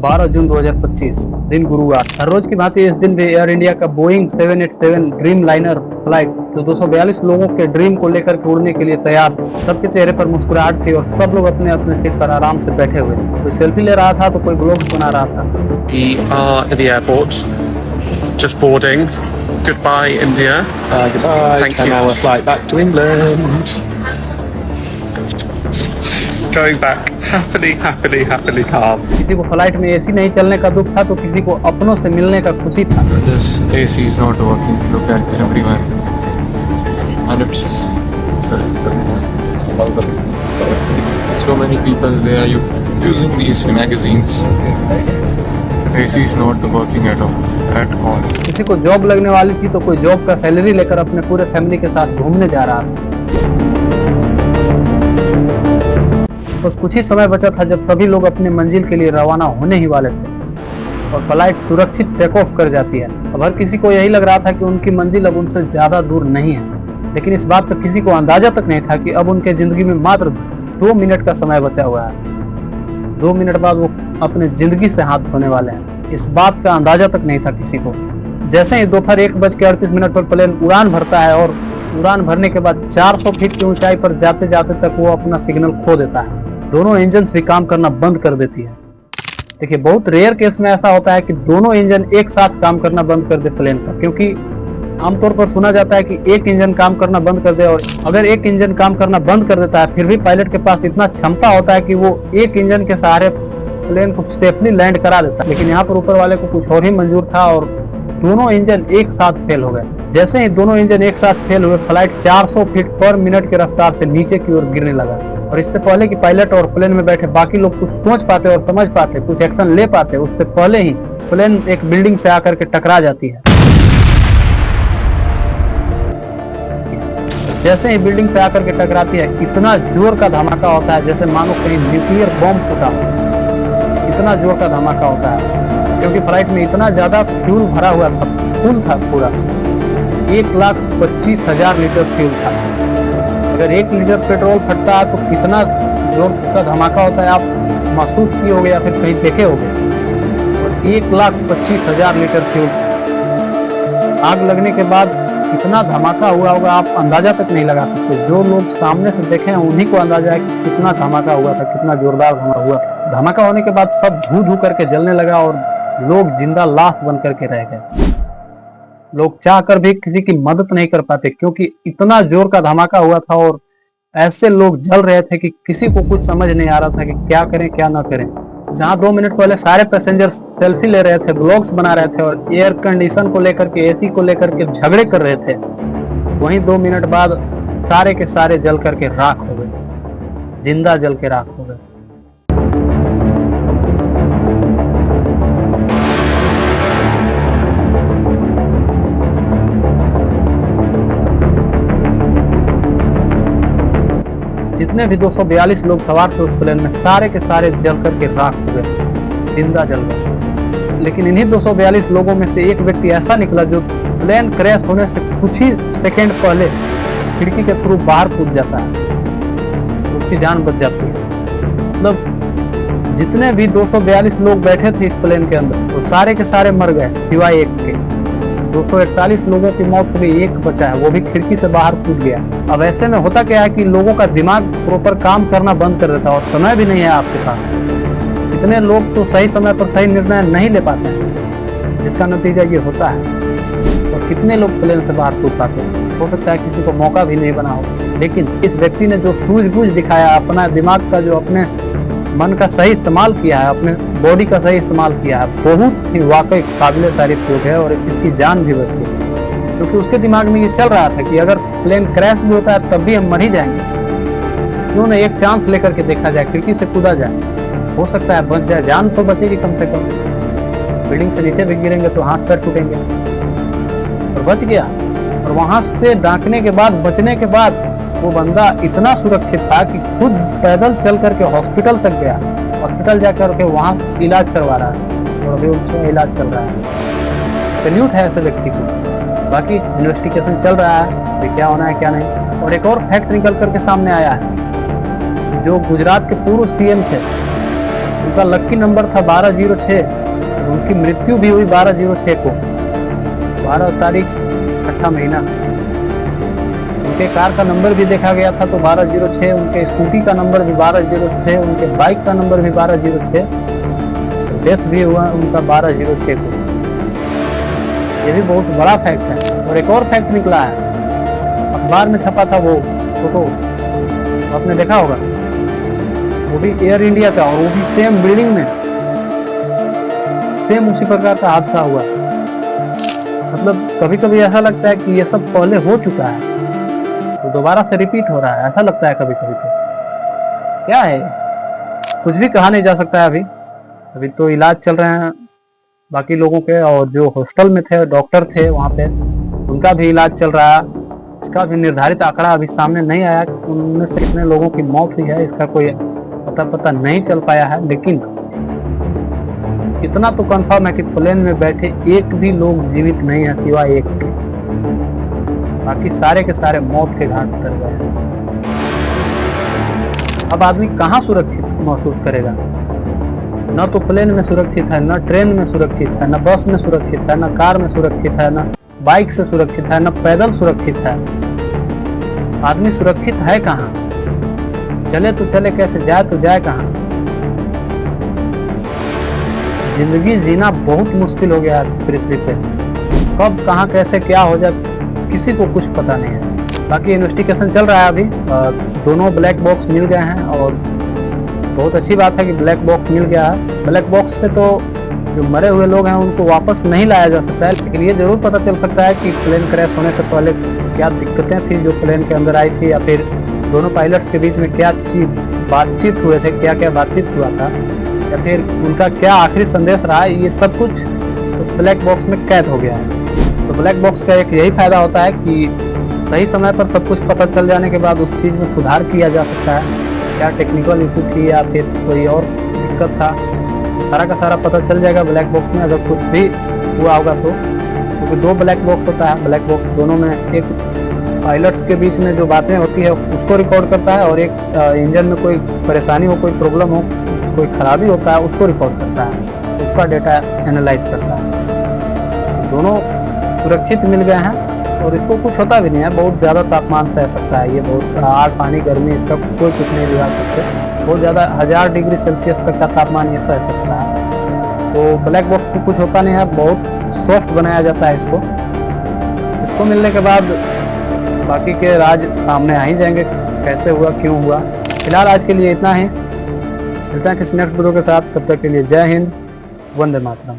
12 जून 2025 दिन गुरुवार। हर रोज की भांति इस दिन भी एयर इंडिया का बोइंग 787 ड्रीम लाइनर फ्लाइट जो 242 लोगों के ड्रीम को लेकर के उड़ने के लिए तैयार थे। सबके चेहरे पर मुस्कुराहट थी और सब लोग अपने अपने सीट पर आराम से बैठे हुए। कोई सेल्फी ले रहा था तो कोई ब्लॉग्स बना रहा था। We are at the airport, just boarding. Goodbye, India. Goodbye. Thank and you. now a flight back to England. Going back happily calm. किसी को फ्लाइट में एसी नहीं चलने का दुख था तो किसी को अपनों से मिलने का खुशी था। This AC is not working. Look at everywhere, and it's so many people they are using these magazines. AC is not working at all. किसी को जॉब लगने वाली थी तो कोई जॉब का सैलरी लेकर अपने पूरे फैमिली के साथ घूमने जा रहा था। बस कुछ ही समय बचा था जब सभी लोग अपने मंजिल के लिए रवाना होने ही वाले थे और फ्लाइट सुरक्षित टेक ऑफ कर जाती है। अब हर किसी को यही लग रहा था कि उनकी मंजिल अब उनसे ज्यादा दूर नहीं है, लेकिन इस बात का किसी को अंदाजा तक नहीं था कि अब उनके जिंदगी में मात्र 2 मिनट का समय बचा हुआ है। 2 मिनट बाद वो अपने जिंदगी से हाथ धोने वाले हैं। इस बात का अंदाजा तक नहीं था किसी को। जैसे ही दोपहर 1:38 पर प्लेन उड़ान भरता है और उड़ान भरने के बाद 400 फीट की ऊंचाई पर जाते जाते तक वो अपना सिग्नल खो देता है। दोनों इंजन भी काम करना बंद कर देती है। देखिए, बहुत रेयर केस में ऐसा होता है कि दोनों इंजन एक साथ काम करना बंद कर दे प्लेन का, क्योंकि आमतौर पर सुना जाता है कि एक इंजन काम करना बंद कर दे, और अगर एक इंजन काम करना बंद कर देता है फिर भी पायलट के पास इतना क्षमता होता है कि वो एक इंजन के सहारे प्लेन को सेफली लैंड करा देता है। लेकिन यहाँ पर ऊपर वाले को कुछ और ही मंजूर था और दोनों इंजन एक साथ फेल हो गए। जैसे ही दोनों इंजन एक साथ फेल हुए, फ्लाइट 400 फीट पर मिनट की रफ्तार से नीचे की ओर गिरने लगा। और इससे पहले कि पायलट और प्लेन में बैठे बाकी लोग कुछ सोच पाते और समझ पाते, कुछ एक्शन ले पाते, उससे पहले ही प्लेन एक बिल्डिंग से आकर के टकरा जाती है। जैसे ही बिल्डिंग से आकर के टकराती है, इतना जोर का धमाका होता है जैसे मानो कहीं न्यूक्लियर बॉम्ब फूटा। इतना जोर का धमाका होता है क्योंकि फ्लाइट में इतना ज्यादा फ्यूल भरा हुआ था, फुल था पूरा। 1,25,000 लीटर फ्यूल था। अगर 1 लीटर पेट्रोल फटता है तो कितना जोर का धमाका होता है आप महसूस किए होंगे या फिर कहीं देखे होंगे। और 1,25,000 लीटर फ्यूल, आग लगने के बाद कितना धमाका हुआ होगा आप अंदाजा तक नहीं लगा सकते। जो लोग सामने से देखे हैं उन्हीं को अंदाजा है कि कितना धमाका हुआ था, कितना जोरदार धमाका हुआ। धमाका होने के बाद सब धू धू करके जलने लगा और लोग जिंदा लाश बन करके रह गए। लोग चाहकर भी किसी की मदद नहीं कर पाते क्योंकि इतना जोर का धमाका हुआ था और ऐसे लोग जल रहे थे कि किसी को कुछ समझ नहीं आ रहा था कि क्या करें क्या ना करें। जहां 2 मिनट पहले सारे पैसेंजर सेल्फी ले रहे थे, ब्लॉग्स बना रहे थे और एयर कंडीशन को लेकर के, एसी को लेकर के झगड़े कर रहे थे, वहीं 2 मिनट बाद सारे के सारे जल करके राख हो गए, जिंदा जल के राख हो गए। जितने भी 242 लोग सवार थे उस प्लेन में, सारे के सारे जल करके राख हो गए, जिंदा जल गए। लेकिन इन्हीं 242 लोगों में से एक व्यक्ति ऐसा निकला जो प्लेन क्रैश होने से कुछ ही सेकंड पहले खिड़की के थ्रू बाहर कूद जाता है, उसकी जान बच जाती है। मतलब जितने भी 242 लोग बैठे थे इस प्लेन के अंदर वो सारे के सारे मर गए सिवाय एक के। 241 लोगों की मौत हो गई, एक बचा है, वो भी खिड़की से बाहर कूद गया। अब ऐसे में होता क्या है कि लोगों का दिमाग प्रॉपर काम करना बंद कर देता है और समय भी नहीं है आपके पास। इतने लोग तो सही समय पर सही निर्णय नहीं ले पाते हैं, जिसका नतीजा ये होता है। और कितने लोग प्लेन से बाहर कूद पाते हैं, हो सकता है किसी को मौका भी नहीं बना हो। लेकिन इस व्यक्ति ने जो सूझबूझ दिखाया, अपना दिमाग का जो अपने मन का सही इस्तेमाल किया है, अपने बॉडी का सही इस्तेमाल किया है, बहुत ही वाकई काबिल तारीफ योग है और इसकी जान भी बच गई। क्योंकि उसके दिमाग में ये चल रहा था कि अगर प्लेन क्रैश भी होता है तब भी हम मर ही जाएंगे, क्यों ना एक चांस लेकर के देखा जाए, खिड़की से कूदा जाए, हो सकता है बच जाए, जान तो बचेगी कम से कम। बिल्डिंग से नीचे भी गिरेंगे तो हाथ पैर टूटेंगे, और बच गया। और वहां से डांकने के बाद, बचने के बाद वो बंदा इतना सुरक्षित था कि खुद पैदल चल करके हॉस्पिटल तक गया, हॉस्पिटल जाकर के वहां इलाज करवा रहा है और अभी उसका इलाज चल रहा है। सैल्यूट है ऐसे व्यक्ति को। बाकी इन्वेस्टिगेशन चल रहा है कि क्या होना है क्या नहीं। और एक और फैक्ट निकल करके सामने आया है, जो गुजरात के पूर्व सीएम थे, उनका लकी बाकी नंबर था 1206, उनकी मृत्यु भी हुई 1206 को, 12 तारीख 6 महीना। उनके कार का नंबर भी देखा गया था तो 1206, उनके स्कूटी का नंबर भी 1206, उनके बाइक का नंबर भी 1206, डेथ भी हुआ उनका 1206 को। ये भी बहुत बड़ा फैक्ट है। और एक और फैक्ट निकला है, अखबार में छपा था वो फोटो, आपने देखा होगा, वो भी एयर इंडिया का, और वो भी सेम बिल्डिंग में, सेम उसी प्रकार का हादसा हुआ। मतलब कभी कभी ऐसा लगता है कि ये सब पहले हो चुका है तो दोबारा से रिपीट हो रहा है, ऐसा लगता है कभी कभी। तो क्या है, कुछ भी कहा नहीं जा सकता है। अभी तो इलाज चल रहे हैं बाकी लोगों के, और जो हॉस्टल में थे डॉक्टर थे वहाँ पे, उनका भी इलाज चल रहा है। इसका भी निर्धारित आंकड़ा अभी सामने नहीं आया, उनमें से कितने लोगों की मौत हुई है इसका कोई पता नहीं चल पाया है। लेकिन इतना तो कंफर्म है कि प्लेन में बैठे एक भी लोग जीवित नहीं है सिवाय एक के, बाकी सारे के सारे मौत के घाट उतर गए। अब आदमी कहाँ सुरक्षित महसूस करेगा? न तो प्लेन में सुरक्षित है, न ट्रेन में सुरक्षित है, न बस में सुरक्षित है, न कार में सुरक्षित है, न बाइक से सुरक्षित है, न पैदल सुरक्षित है। आदमी सुरक्षित है कहाँ? चले तो चले कैसे, जाए तो जाए कहाँ? जिंदगी जीना बहुत मुश्किल हो गया है पृथ्वी पे। कब कहाँ कैसे क्या हो जाए किसी को कुछ पता नहीं है। बाकी इन्वेस्टिगेशन चल रहा है अभी, दोनों ब्लैक बॉक्स मिल गए हैं, और बहुत अच्छी बात है कि ब्लैक बॉक्स मिल गया है। ब्लैक बॉक्स से तो जो मरे हुए लोग हैं उनको वापस नहीं लाया जा सकता है, लेकिन ये जरूर पता चल सकता है कि प्लेन क्रैश होने से पहले क्या दिक्कतें थी जो प्लेन के अंदर आई थी, या फिर दोनों पायलट्स के बीच में क्या चीज बातचीत हुए थे, क्या क्या बातचीत हुआ था, या फिर उनका क्या आखिरी संदेश रहा। ये सब कुछ उस ब्लैक बॉक्स में कैद हो गया है। तो ब्लैक बॉक्स का एक यही फायदा होता है कि सही समय पर सब कुछ पता चल जाने के बाद उस चीज में सुधार किया जा सकता है। क्या टेक्निकल इशू थी या फिर कोई और दिक्कत था, सारा का सारा पता चल जाएगा ब्लैक बॉक्स में, अगर कुछ भी हुआ होगा तो। क्योंकि दो ब्लैक बॉक्स होता है, ब्लैक बॉक्स दोनों में, एक पायलट्स के बीच में जो बातें होती है उसको रिकॉर्ड करता है, और एक इंजन में कोई परेशानी हो, कोई प्रॉब्लम हो, कोई खराबी होता है उसको रिकॉर्ड करता है, उसका डेटा एनालाइज करता है। तो दोनों सुरक्षित मिल गए हैं, और इसको कुछ होता भी नहीं है। बहुत ज़्यादा तापमान सह सकता है ये, बहुत आग पानी गर्मी इसका कोई कुछ नहीं बिगाड़ सकते। बहुत ज़्यादा 1000 डिग्री सेल्सियस तक का तापमान ये सह सकता है। तो ब्लैक बॉक्स को कुछ होता नहीं है, बहुत सॉफ्ट बनाया जाता है इसको मिलने के बाद बाकी के राज सामने आ ही जाएंगे, कैसे हुआ, क्यों हुआ। फिलहाल आज के लिए इतना ही, मिलते हैं किसी नेक्स्ट वीडियो के साथ, तब तक के लिए जय हिंद, वंदे मातरम।